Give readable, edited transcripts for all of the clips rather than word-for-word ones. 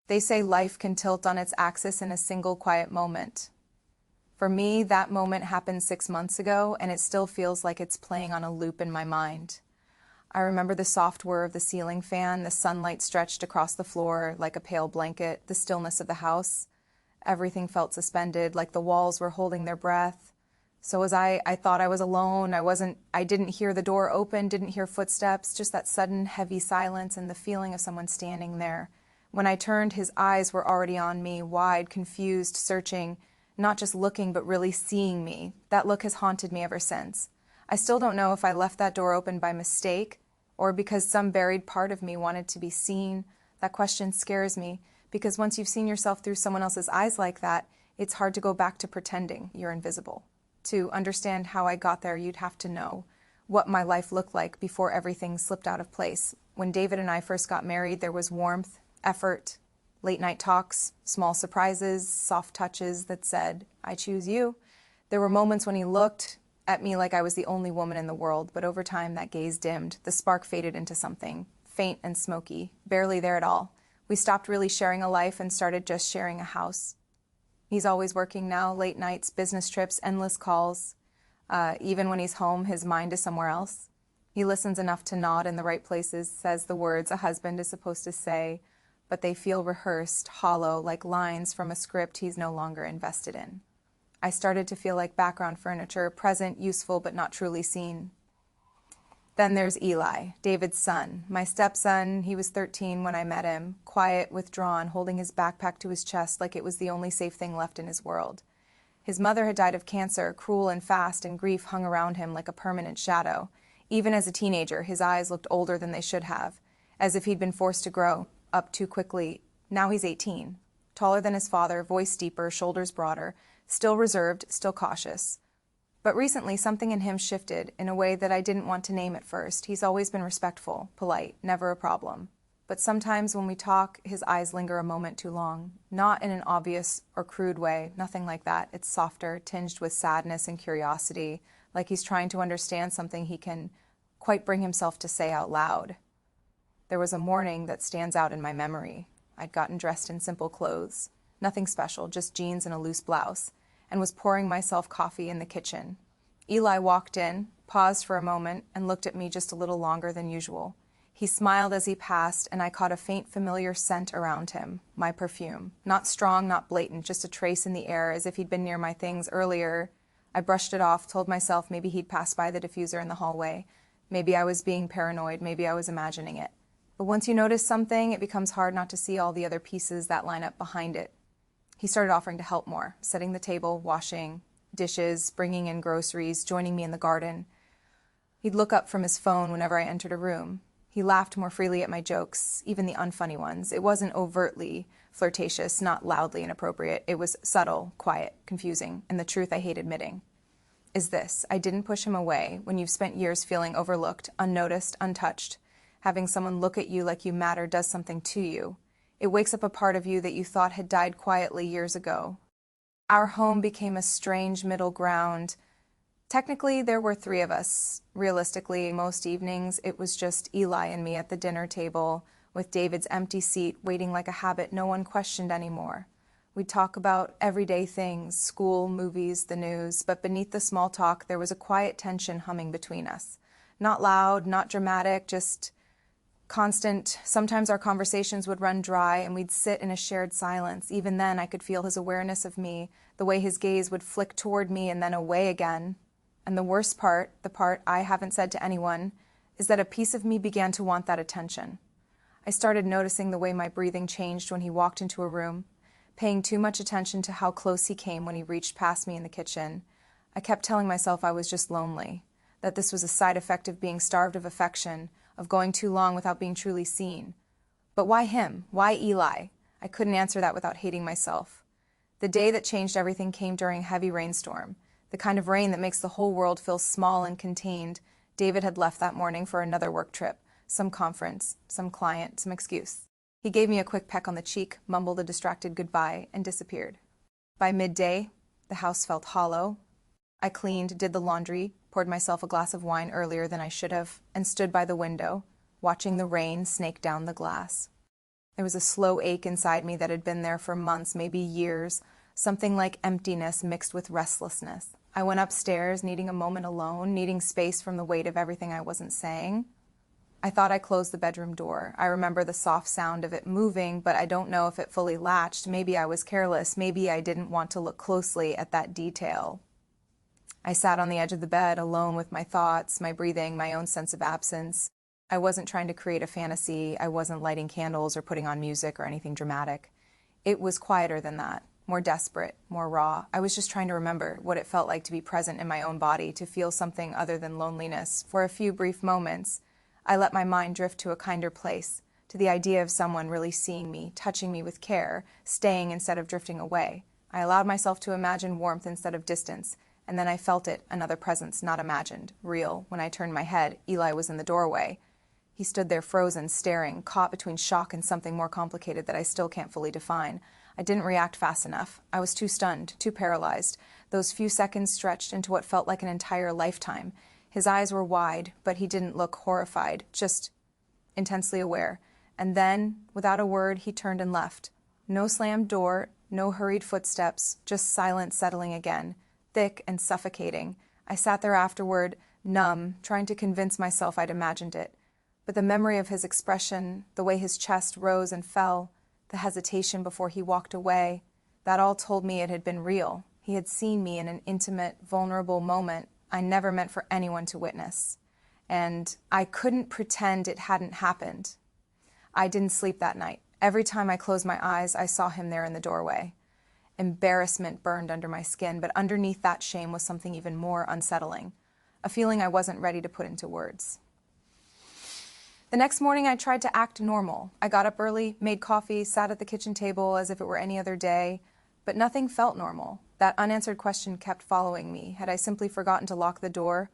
They say life can tilt on its axis in a single quiet moment. For me, that moment happened 6 months ago, and it still feels like it's playing on a loop in my mind. I remember the soft whir of the ceiling fan, the sunlight stretched across the floor like a pale blanket, the stillness of the house. Everything felt suspended, like the walls were holding their breath. So as I thought I was alone. I didn't hear the door open, didn't hear footsteps, just that sudden heavy silence and the feeling of someone standing there. When I turned, his eyes were already on me, wide, confused, searching, not just looking, but really seeing me. That look has haunted me ever since. I still don't know if I left that door open by mistake or because some buried part of me wanted to be seen. That question scares me because once you've seen yourself through someone else's eyes like that, it's hard to go back to pretending you're invisible. To understand how I got there, you'd have to know what my life looked like before everything slipped out of place. When David and I first got married, there was warmth, effort, late night talks, small surprises, soft touches that said, "I choose you." There were moments when he looked at me like I was the only woman in the world, but over time that gaze dimmed. The spark faded into something, faint and smoky, barely there at all. We stopped really sharing a life and started just sharing a house. He's always working now, late nights, business trips, endless calls. Even when he's home, his mind is somewhere else. He listens enough to nod in the right places, says the words a husband is supposed to say, but they feel rehearsed, hollow, like lines from a script he's no longer invested in. I started to feel like background furniture, present, useful, but not truly seen. Then there's Eli, David's son, my stepson. He was 13 when I met him, quiet, withdrawn, holding his backpack to his chest like it was the only safe thing left in his world. His mother had died of cancer, cruel and fast, and grief hung around him like a permanent shadow. Even as a teenager, his eyes looked older than they should have, as if he'd been forced to grow up too quickly. Now he's 18, taller than his father, voice deeper, shoulders broader, still reserved, still cautious. But recently, something in him shifted in a way that I didn't want to name at first. He's always been respectful, polite, never a problem. But sometimes when we talk, his eyes linger a moment too long. Not in an obvious or crude way, nothing like that. It's softer, tinged with sadness and curiosity, like he's trying to understand something he can quite bring himself to say out loud. There was a morning that stands out in my memory. I'd gotten dressed in simple clothes, nothing special, just jeans and a loose blouse, and was pouring myself coffee in the kitchen. Eli walked in, paused for a moment, and looked at me just a little longer than usual. He smiled as he passed, and I caught a faint, familiar scent around him, my perfume. Not strong, not blatant, just a trace in the air, as if he'd been near my things earlier. I brushed it off, told myself maybe he'd passed by the diffuser in the hallway. Maybe I was being paranoid, maybe I was imagining it. But once you notice something, it becomes hard not to see all the other pieces that line up behind it. He started offering to help more, setting the table, washing dishes, bringing in groceries, joining me in the garden. He'd look up from his phone whenever I entered a room. He laughed more freely at my jokes, even the unfunny ones. It wasn't overtly flirtatious, not loudly inappropriate. It was subtle, quiet, confusing, and the truth I hate admitting is this: I didn't push him away. When you've spent years feeling overlooked, unnoticed, untouched, having someone look at you like you matter does something to you. It wakes up a part of you that you thought had died quietly years ago. Our home became a strange middle ground. Technically, there were 3 of us. Realistically, most evenings, it was just Eli and me at the dinner table, with David's empty seat waiting like a habit no one questioned anymore. We'd talk about everyday things, school, movies, the news, but beneath the small talk, there was a quiet tension humming between us. Not loud, not dramatic, just constant. Sometimes our conversations would run dry and we'd sit in a shared silence. Even then, I could feel his awareness of me, the way his gaze would flick toward me and then away again. And the worst part, the part I haven't said to anyone, is that a piece of me began to want that attention. I started noticing the way my breathing changed when he walked into a room, paying too much attention to how close he came when he reached past me in the kitchen. I kept telling myself I was just lonely, that this was a side effect of being starved of affection, of going too long without being truly seen. But why him? Why Eli? I couldn't answer that without hating myself. The day that changed everything came during a heavy rainstorm, the kind of rain that makes the whole world feel small and contained. David had left that morning for another work trip, some conference, some client, some excuse. He gave me a quick peck on the cheek, mumbled a distracted goodbye, and disappeared. By midday, the house felt hollow. I cleaned, did the laundry, poured myself a glass of wine earlier than I should have, and stood by the window, watching the rain snake down the glass. There was a slow ache inside me that had been there for months, maybe years, something like emptiness mixed with restlessness. I went upstairs, needing a moment alone, needing space from the weight of everything I wasn't saying. I thought I closed the bedroom door. I remember the soft sound of it moving, but I don't know if it fully latched. Maybe I was careless. Maybe I didn't want to look closely at that detail. I sat on the edge of the bed, alone with my thoughts, my breathing, my own sense of absence. I wasn't trying to create a fantasy. I wasn't lighting candles or putting on music or anything dramatic. It was quieter than that, more desperate, more raw. I was just trying to remember what it felt like to be present in my own body, to feel something other than loneliness. For a few brief moments, I let my mind drift to a kinder place, to the idea of someone really seeing me, touching me with care, staying instead of drifting away. I allowed myself to imagine warmth instead of distance, and then I felt it, another presence not imagined, real. When I turned my head, Eli was in the doorway. He stood there frozen, staring, caught between shock and something more complicated that I still can't fully define. I didn't react fast enough. I was too stunned, too paralyzed. Those few seconds stretched into what felt like an entire lifetime. His eyes were wide, but he didn't look horrified, just intensely aware. And then, without a word, he turned and left. No slammed door, no hurried footsteps, just silence settling again, thick and suffocating. I sat there afterward, numb, trying to convince myself I'd imagined it. But the memory of his expression, the way his chest rose and fell, the hesitation before he walked away, that all told me it had been real. He had seen me in an intimate, vulnerable moment I never meant for anyone to witness. And I couldn't pretend it hadn't happened. I didn't sleep that night. Every time I closed my eyes, I saw him there in the doorway. Embarrassment burned under my skin, but underneath that shame was something even more unsettling, a feeling I wasn't ready to put into words. The next morning, I tried to act normal. I got up early, made coffee, sat at the kitchen table as if it were any other day, but nothing felt normal. That unanswered question kept following me. Had I simply forgotten to lock the door,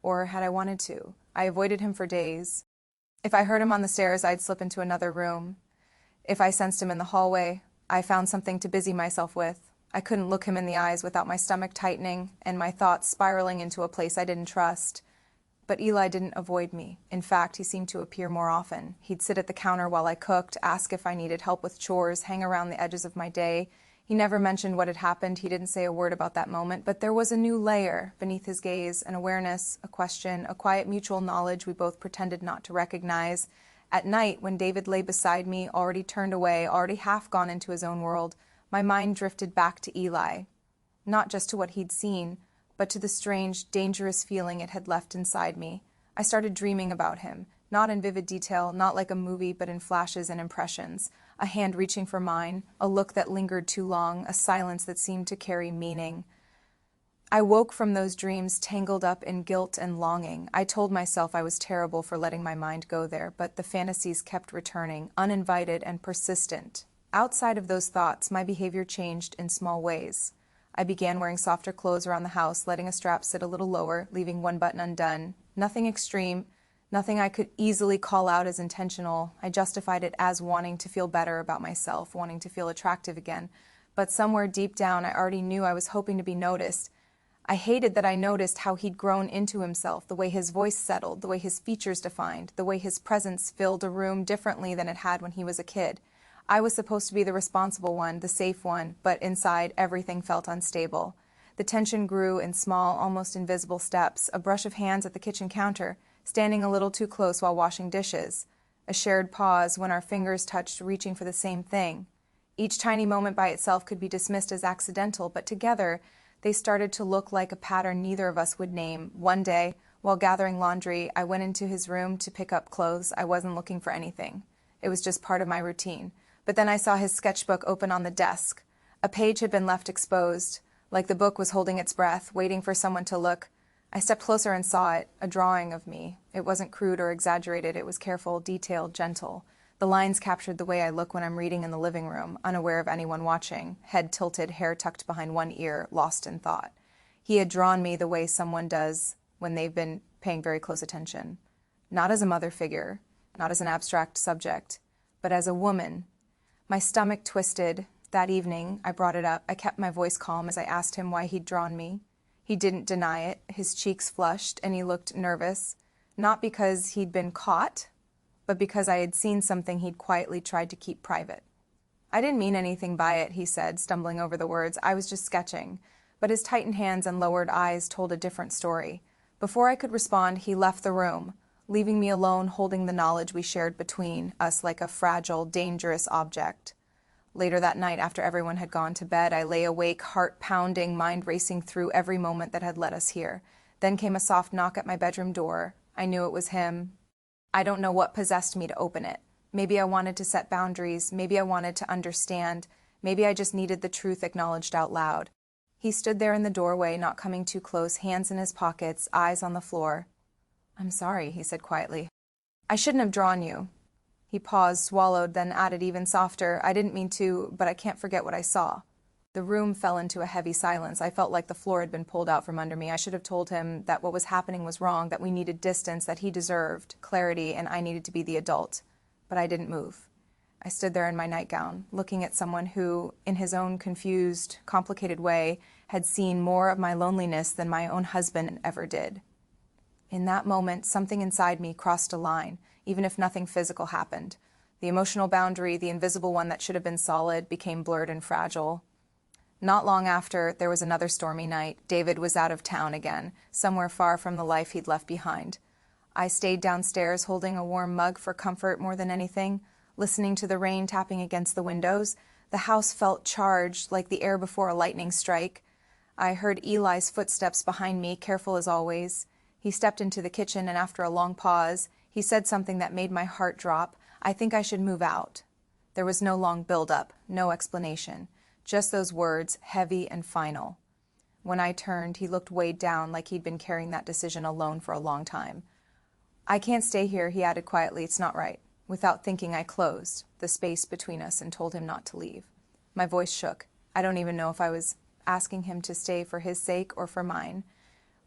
or had I wanted to? I avoided him for days. If I heard him on the stairs, I'd slip into another room. If I sensed him in the hallway, I found something to busy myself with. I couldn't look him in the eyes without my stomach tightening and my thoughts spiraling into a place I didn't trust. But Eli didn't avoid me. In fact, he seemed to appear more often. He'd sit at the counter while I cooked, ask if I needed help with chores, hang around the edges of my day. He never mentioned what had happened. He didn't say a word about that moment, but there was a new layer beneath his gaze, an awareness, a question, a quiet mutual knowledge we both pretended not to recognize. At night, when David lay beside me, already turned away, already half gone into his own world, my mind drifted back to Eli. Not just to what he'd seen, but to the strange, dangerous feeling it had left inside me. I started dreaming about him, not in vivid detail, not like a movie, but in flashes and impressions. A hand reaching for mine, a look that lingered too long, a silence that seemed to carry meaning. I woke from those dreams tangled up in guilt and longing. I told myself I was terrible for letting my mind go there, but the fantasies kept returning, uninvited and persistent. Outside of those thoughts, my behavior changed in small ways. I began wearing softer clothes around the house, letting a strap sit a little lower, leaving one button undone. Nothing extreme, nothing I could easily call out as intentional. I justified it as wanting to feel better about myself, wanting to feel attractive again. But somewhere deep down, I already knew I was hoping to be noticed. I hated that I noticed how he'd grown into himself, the way his voice settled, the way his features defined, the way his presence filled a room differently than it had when he was a kid. I was supposed to be the responsible one, the safe one, but inside, everything felt unstable. The tension grew in small, almost invisible steps, a brush of hands at the kitchen counter, standing a little too close while washing dishes, a shared pause when our fingers touched reaching for the same thing. Each tiny moment by itself could be dismissed as accidental, but together, they started to look like a pattern neither of us would name. One day, while gathering laundry, I went into his room to pick up clothes. I wasn't looking for anything. It was just part of my routine. But then I saw his sketchbook open on the desk. A page had been left exposed, like the book was holding its breath, waiting for someone to look. I stepped closer and saw it, a drawing of me. It wasn't crude or exaggerated. It was careful, detailed, gentle. The lines captured the way I look when I'm reading in the living room, unaware of anyone watching, head tilted, hair tucked behind one ear, lost in thought. He had drawn me the way someone does when they've been paying very close attention. Not as a mother figure, not as an abstract subject, but as a woman. My stomach twisted. That evening, I brought it up. I kept my voice calm as I asked him why he'd drawn me. He didn't deny it. His cheeks flushed, and he looked nervous. Not because he'd been caught, but because I had seen something he'd quietly tried to keep private. "I didn't mean anything by it," he said, stumbling over the words. "I was just sketching." But his tightened hands and lowered eyes told a different story. Before I could respond, he left the room, leaving me alone holding the knowledge we shared between us like a fragile, dangerous object. Later that night, after everyone had gone to bed, I lay awake, heart pounding, mind racing through every moment that had led us here. Then came a soft knock at my bedroom door. I knew it was him. I don't know what possessed me to open it. Maybe I wanted to set boundaries. Maybe I wanted to understand. Maybe I just needed the truth acknowledged out loud. He stood there in the doorway, not coming too close, hands in his pockets, eyes on the floor. "I'm sorry," he said quietly. "I shouldn't have drawn you." He paused, swallowed, then added even softer, "I didn't mean to, but I can't forget what I saw." The room fell into a heavy silence. I felt like the floor had been pulled out from under me. I should have told him that what was happening was wrong, that we needed distance, that he deserved clarity, and I needed to be the adult. But I didn't move. I stood there in my nightgown, looking at someone who, in his own confused, complicated way, had seen more of my loneliness than my own husband ever did. In that moment, something inside me crossed a line, even if nothing physical happened. The emotional boundary, the invisible one that should have been solid, became blurred and fragile. Not long after, there was another stormy night. David was out of town again, somewhere far from the life he'd left behind. I stayed downstairs holding a warm mug for comfort more than anything, listening to the rain tapping against the windows. The house felt charged, like the air before a lightning strike. I heard Eli's footsteps behind me, careful as always. He stepped into the kitchen, and after a long pause, he said something that made my heart drop. "I think I should move out." There was no long build-up, no explanation. Just those words, heavy and final. When I turned, he looked weighed down, like he'd been carrying that decision alone for a long time. "I can't stay here," he added quietly. "It's not right." Without thinking, I closed the space between us and told him not to leave. My voice shook. I don't even know if I was asking him to stay for his sake or for mine.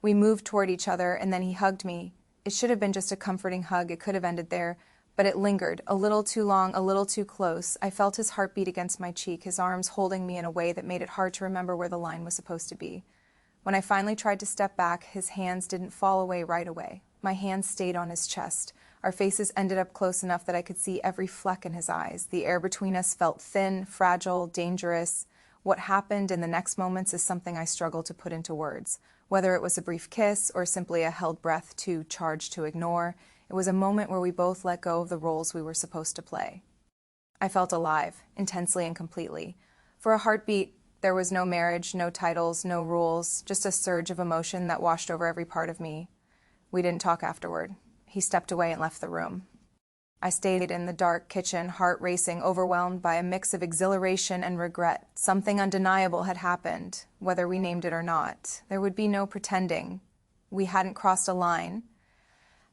We moved toward each other, and then he hugged me. It should have been just a comforting hug. It could have ended there, but it lingered, a little too long, a little too close. I felt his heartbeat against my cheek, his arms holding me in a way that made it hard to remember where the line was supposed to be. When I finally tried to step back, his hands didn't fall away right away. My hands stayed on his chest. Our faces ended up close enough that I could see every fleck in his eyes. The air between us felt thin, fragile, dangerous. What happened in the next moments is something I struggle to put into words. Whether it was a brief kiss or simply a held breath too charged to ignore, it was a moment where we both let go of the roles we were supposed to play. I felt alive, intensely and completely. For a heartbeat, there was no marriage, no titles, no rules, just a surge of emotion that washed over every part of me. We didn't talk afterward. He stepped away and left the room. I stayed in the dark kitchen, heart racing, overwhelmed by a mix of exhilaration and regret. Something undeniable had happened, whether we named it or not. There would be no pretending. We hadn't crossed a line.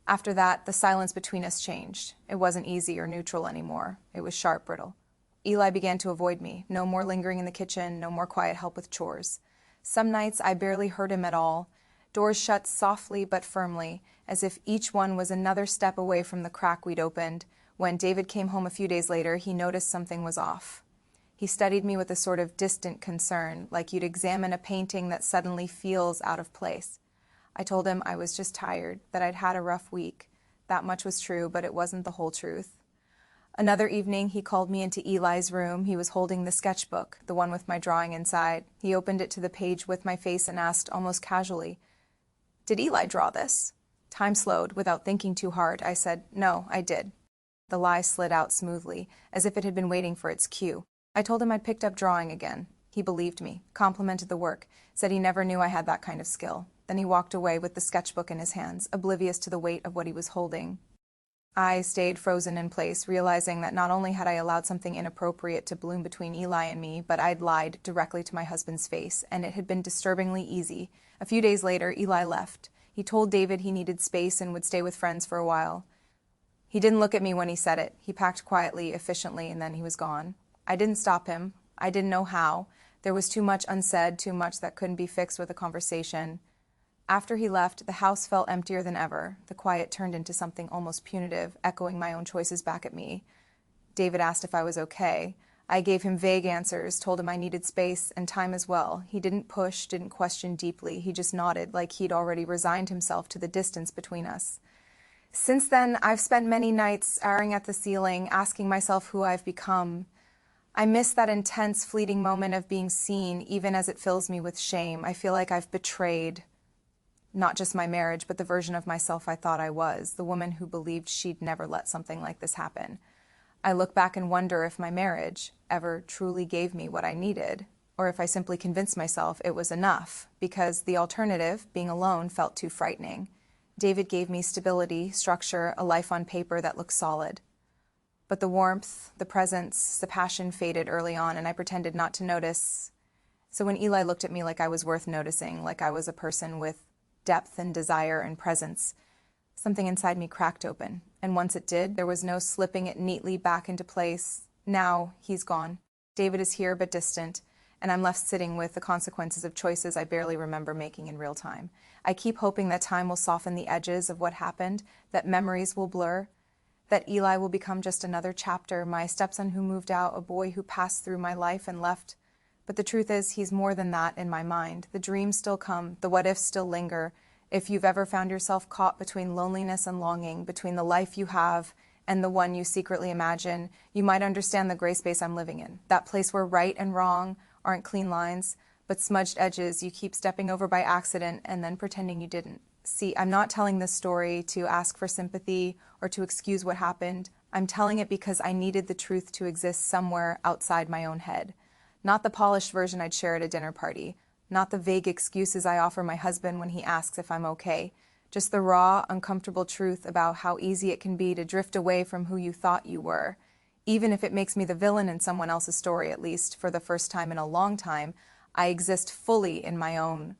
After that, the silence between us changed. It wasn't easy or neutral anymore. It was sharp, brittle. Eli began to avoid me. No more lingering in the kitchen, no more quiet help with chores. Some nights I barely heard him at all. Doors shut softly but firmly, as if each one was another step away from the crack we'd opened. When David came home a few days later, he noticed something was off. He studied me with a sort of distant concern, like you'd examine a painting that suddenly feels out of place. I told him I was just tired, that I'd had a rough week. That much was true, but it wasn't the whole truth. Another evening, he called me into Eli's room. He was holding the sketchbook, the one with my drawing inside. He opened it to the page with my face and asked, almost casually, "Did Eli draw this?" Time slowed. Without thinking too hard, I said, "No, I did." The lie slid out smoothly, as if it had been waiting for its cue. I told him I'd picked up drawing again. He believed me, complimented the work, said he never knew I had that kind of skill. Then he walked away with the sketchbook in his hands, oblivious to the weight of what he was holding. I stayed frozen in place, realizing that not only had I allowed something inappropriate to bloom between Eli and me, but I'd lied directly to my husband's face, and it had been disturbingly easy. A few days later, Eli left. He told David he needed space and would stay with friends for a while. He didn't look at me when he said it. He packed quietly, efficiently, and then he was gone. I didn't stop him. I didn't know how. There was too much unsaid, too much that couldn't be fixed with a conversation. After he left, the house felt emptier than ever. The quiet turned into something almost punitive, echoing my own choices back at me. David asked if I was okay. I gave him vague answers, told him I needed space and time as well. He didn't push, didn't question deeply. He just nodded, like he'd already resigned himself to the distance between us. Since then, I've spent many nights staring at the ceiling, asking myself who I've become. I miss that intense, fleeting moment of being seen, even as it fills me with shame. I feel like I've betrayed not just my marriage, but the version of myself I thought I was, the woman who believed she'd never let something like this happen. I look back and wonder if my marriage ever truly gave me what I needed, or if I simply convinced myself it was enough, because the alternative, being alone, felt too frightening. David gave me stability, structure, a life on paper that looked solid. But the warmth, the presence, the passion faded early on, and I pretended not to notice. So when Eli looked at me like I was worth noticing, like I was a person with depth and desire and presence, something inside me cracked open. And once it did, there was no slipping it neatly back into place. Now he's gone. David is here but distant, and I'm left sitting with the consequences of choices I barely remember making in real time. I keep hoping that time will soften the edges of what happened, that memories will blur, that Eli will become just another chapter, my stepson who moved out, a boy who passed through my life and left. But the truth is, he's more than that in my mind. The dreams still come, the what-ifs still linger. If you've ever found yourself caught between loneliness and longing, between the life you have and the one you secretly imagine, you might understand the gray space I'm living in, that place where right and wrong aren't clean lines, but smudged edges you keep stepping over by accident and then pretending you didn't. See, I'm not telling this story to ask for sympathy or to excuse what happened. I'm telling it because I needed the truth to exist somewhere outside my own head. Not the polished version I'd share at a dinner party, not the vague excuses I offer my husband when he asks if I'm okay, just the raw, uncomfortable truth about how easy it can be to drift away from who you thought you were. Even if it makes me the villain in someone else's story, at least for the first time in a long time, I exist fully in my own.